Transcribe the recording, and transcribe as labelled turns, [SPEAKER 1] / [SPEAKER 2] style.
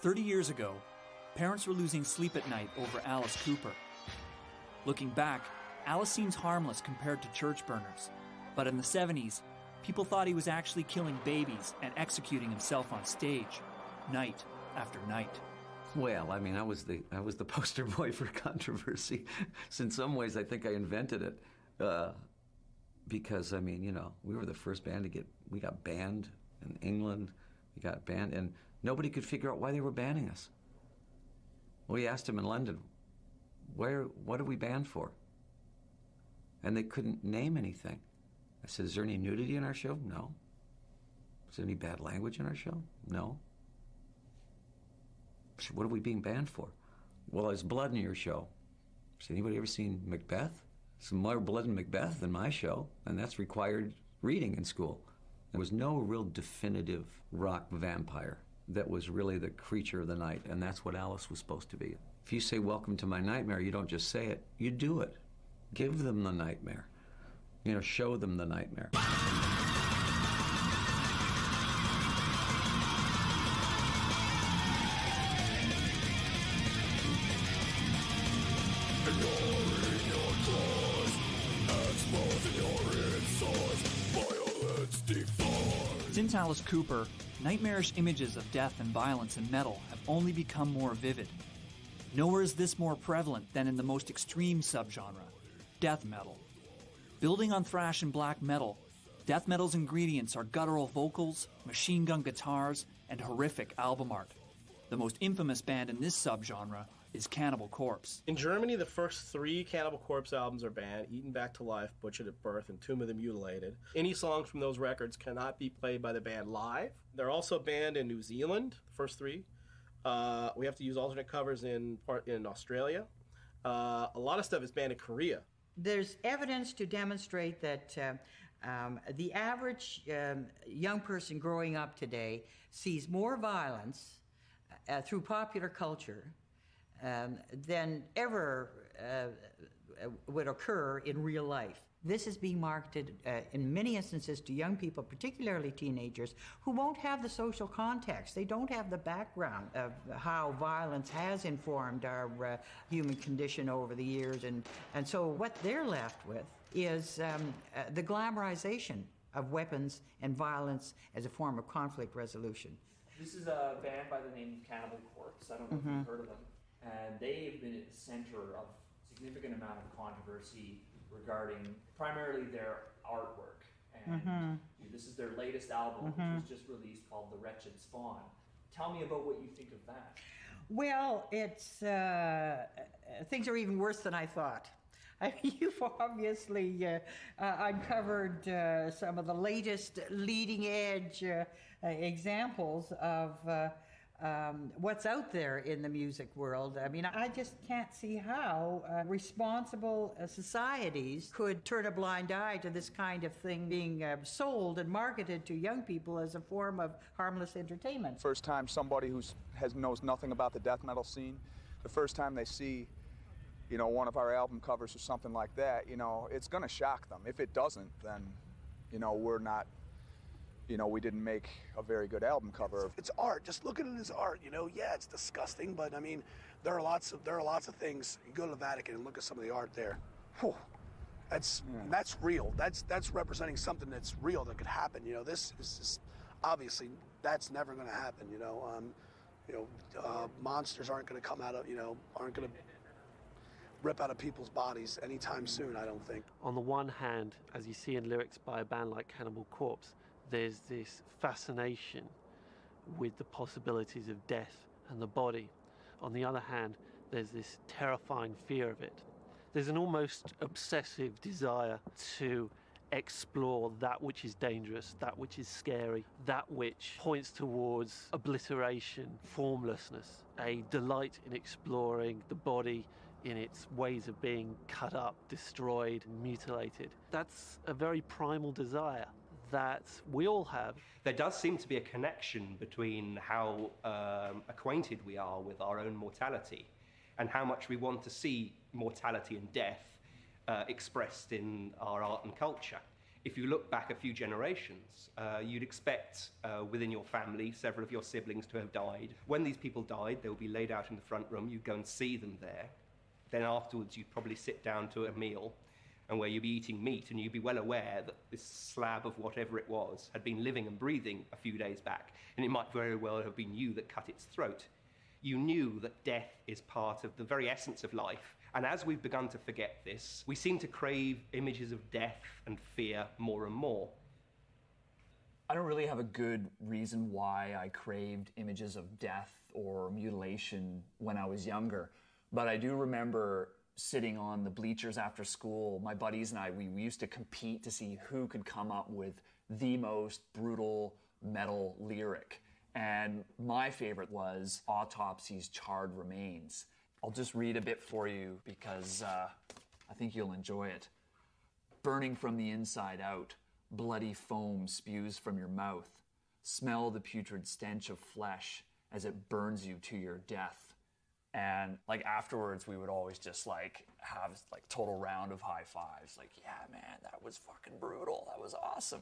[SPEAKER 1] 30 years ago, parents were losing sleep at night over Alice Cooper. Looking back, Alice seems harmless compared to church burners. But in the 70s, people thought he was actually killing babies and executing himself on stage, night after night.
[SPEAKER 2] Well, I mean, I was the poster boy for controversy. So in some ways, I think I invented it. Because, I mean, you know, we were the first band we got banned in England. We got banned, and nobody could figure out why they were banning us. We asked them in London, what are we banned for? And they couldn't name anything. I said, is there any nudity in our show? No. Is there any bad language in our show? No. I said, what are we being banned for? Well, there's blood in your show. Has anybody ever seen Macbeth? Some more blood in Macbeth than my show, and that's required reading in school. There was no real definitive rock vampire that was really the creature of the night, and that's what Alice was supposed to be. If you say, welcome to my nightmare, you don't just say it, you do it. Give them the nightmare. You know, show them the nightmare.
[SPEAKER 1] Since Alice Cooper, nightmarish images of death and violence in metal have only become more vivid. Nowhere is this more prevalent than in the most extreme subgenre, death metal. Building on thrash and black metal, death metal's ingredients are guttural vocals, machine gun guitars, and horrific album art. The most infamous band in this subgenre is Cannibal Corpse.
[SPEAKER 3] In Germany, the first 3 Cannibal Corpse albums are banned: Eaten Back to Life, Butchered at Birth, and Tomb of the Mutilated. Any songs from those records cannot be played by the band live. They're also banned in New Zealand, the first 3. We have to use alternate covers in Australia. A lot of stuff is banned in Korea.
[SPEAKER 4] There's evidence to demonstrate that the average young person growing up today sees more violence through popular culture than ever would occur in real life. This is being marketed in many instances to young people, particularly teenagers, who won't have the social context. They don't have the background of how violence has informed our human condition over the years. And so what they're left with is the glamorization of weapons and violence as a form of conflict resolution.
[SPEAKER 5] This is a band by the name of Cannibal Corpse. I don't know if you've heard of them. And they've been at the center of a significant amount of controversy regarding primarily their artwork. And this is their latest album, which was just released, called The Wretched Spawn. Tell me about what you think of that.
[SPEAKER 4] Well, it's things are even worse than I thought. You've obviously uncovered some of the latest leading-edge examples of what's out there in the music world. I mean, I just can't see how responsible societies could turn a blind eye to this kind of thing being sold and marketed to young people as a form of harmless entertainment.
[SPEAKER 6] First time somebody who knows nothing about the death metal scene, the first time they see, you know, one of our album covers or something like that, you know, it's going to shock them. If it doesn't, then, you know, we're not, you know, we didn't make a very good album cover.
[SPEAKER 7] It's art. Just look at it as art. You know, yeah, it's disgusting, but I mean, there are lots of things. You go to the Vatican and look at some of the art there. Whew, that's real. That's representing something that's real that could happen. You know, this is just, obviously that's never going to happen. You know, monsters aren't going to come out of, you know, aren't going to rip out of people's bodies anytime soon, I don't think.
[SPEAKER 8] On the one hand, as you see in lyrics by a band like Cannibal Corpse, there's this fascination with the possibilities of death and the body. On the other hand, there's this terrifying fear of it. There's an almost obsessive desire to explore that which is dangerous, that which is scary, that which points towards obliteration, formlessness, a delight in exploring the body in its ways of being cut up, destroyed, mutilated. That's a very primal desire that we all have.
[SPEAKER 9] There does seem to be a connection between how acquainted we are with our own mortality and how much we want to see mortality and death expressed in our art and culture. If you look back a few generations, you'd expect within your family several of your siblings to have died. When these people died, they would be laid out in the front room. You'd go and see them there. Then afterwards, you'd probably sit down to a meal and where you'd be eating meat, and you'd be well aware that this slab of whatever it was had been living and breathing a few days back, and it might very well have been you that cut its throat. You knew that death is part of the very essence of life, and as we've begun to forget this, we seem to crave images of death and fear more and more.
[SPEAKER 10] I don't really have a good reason why I craved images of death or mutilation when I was younger, but I do remember sitting on the bleachers after school. My buddies and I, we used to compete to see who could come up with the most brutal metal lyric. And my favorite was Autopsy's Charred Remains. I'll just read a bit for you because I think you'll enjoy it. Burning from the inside out, bloody foam spews from your mouth. Smell the putrid stench of flesh as it burns you to your death. And like afterwards, we would always just like have like total round of high fives. Like, yeah, man, that was fucking brutal. That was awesome.